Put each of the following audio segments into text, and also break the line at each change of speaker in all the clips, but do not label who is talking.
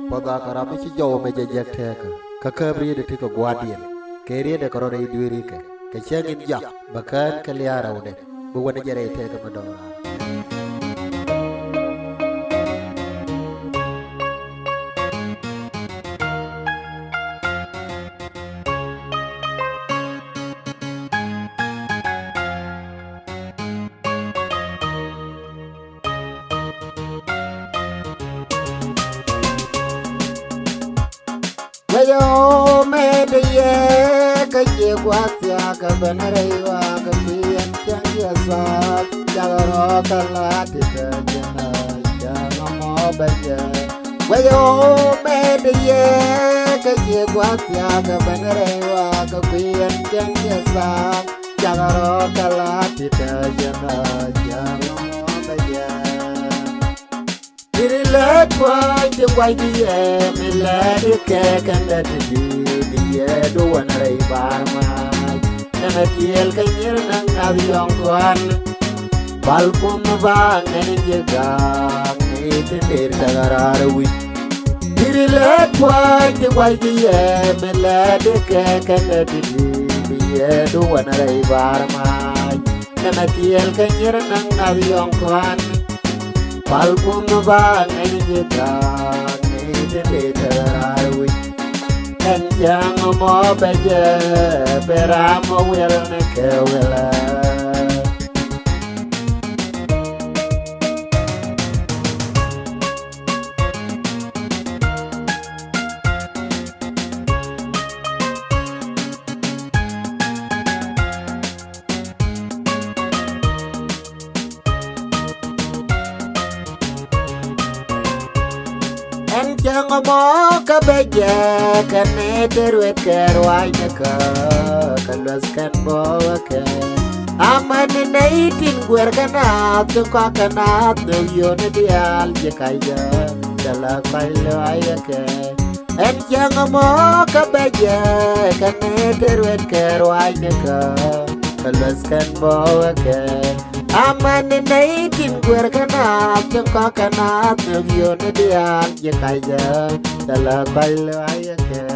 Pada karami ci jowo me jejek teka ka kabri de tiko guardian ke riede ko rode idwiri ke chengin jak bakan ke liara ude bu wona jere teka madora yo me de ye ka ye gwatya ka banaraywa ka piyan changya sa jagaro kala tita jana jana mo baje yo me de ye ka ye gwatya ka banaraywa ka piyan changya sa jagaro kala tita jana jana mo baje let why the white yeah me let it cake and let it be yeah do one ray barma na tiel kanyir nang avion kwan balkon ba ngani jega ni tindir tagarar wi let why the white yeah me let it cake and let it be yeah do one ray barma na tiel kanyir nang avion kwan Balkon ba ngani jega ni tindir arwi en jang mo beje beram wel ne kewela Jang mo ka beje kane terwet kerwai ka kalos kan bo ka aman nei tin gwer kana to ka kana to yon dial je kaya dala kailo ayake en jang mo ka beje kane terwet kerwai ka kalos kan bo ka aman nei tin gwer kana to ka kana to yon dial je kaya dala kailo ayake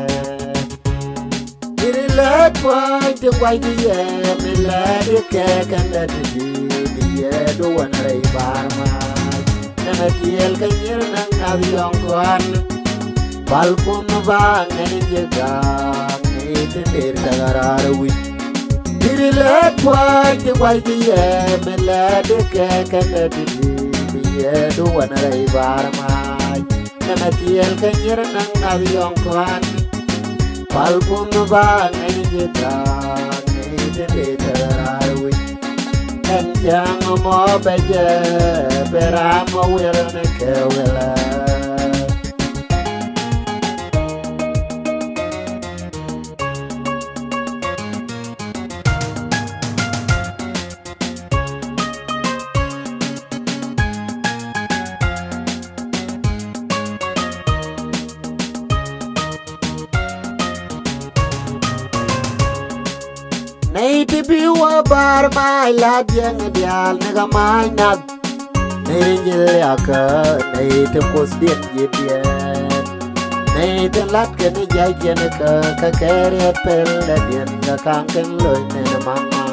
let why the white yeah me let it cake and let it be yeah do one ray barma na tiel kanyir nang avion kwan balkon ba ngani jega ni tindir tagarar wi let why the white yeah me let it cake and let it be yeah do one ray barma na tiel kanyir nang avion kwan Balkon ba ngani jega ni tindir arwi en jang mo beje beram wel ne kewela Nei ti biwa bar mai la diang dial naga mai nag nei jil aka nei ti kos dien jidien nei ti lat ke ni jai ken ka kere pel la dien ga kang ken loy ne mama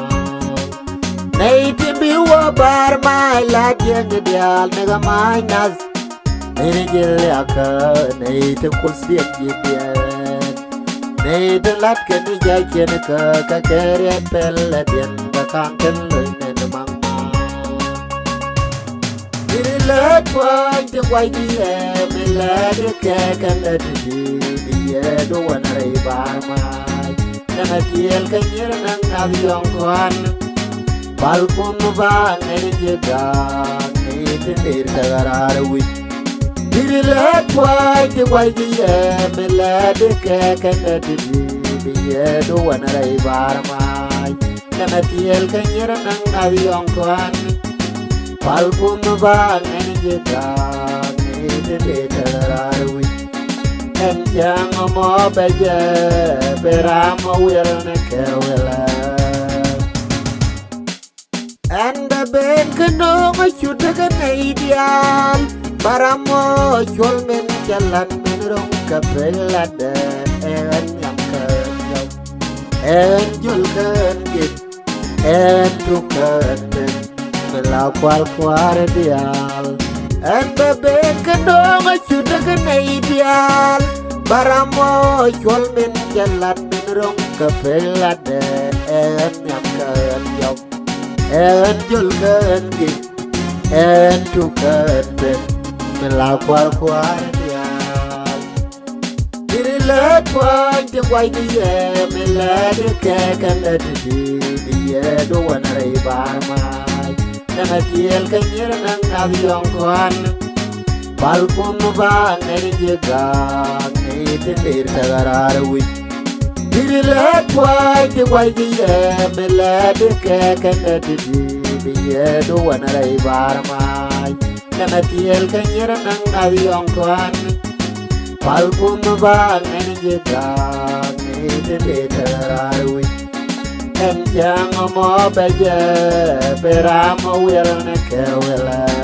nei ti biwa bar mai la diang dial naga mai nag nei jil aka nei ti kos dien jidien Nei de lat ke ni jai ken ka kere pel la dien ga kan ken loy ne mama let why the white yeah me let it cake and let it be yeah do one ray barma na tiel kanyir nang avion kwan balkon ba ngani jega ni tindir tagarar wi let why the white yeah me let it cake and let it be yeah do one ray barma na tiel kanyir nang avion kwan balkon ba ngani jega ni tindir tagarar wi en jang mo beje beram wel ne kewela and the ben kno ma chuta ka nei dial baramo chol men chalan men rong kapela de en nyam kan yo en jul kan git en tu kan den mela kwal kwar dial en bebe kadong chuda kan ideal baramo chol min jalat min rong kapela de en nyam kan yo en jul kan git en tu kan den mela kwal kwar let one to white year, me let the cake and let it be year, do one ray bar my. Then a deal can hear and have young one. Balcon van, and you got made the later with. Did you let one to white year, me let the cake and let it be year, do one ray bar my. Then a deal can hear and have young one. Palpun bang and you got me the later with. And young more better, but I'm a will and a care will.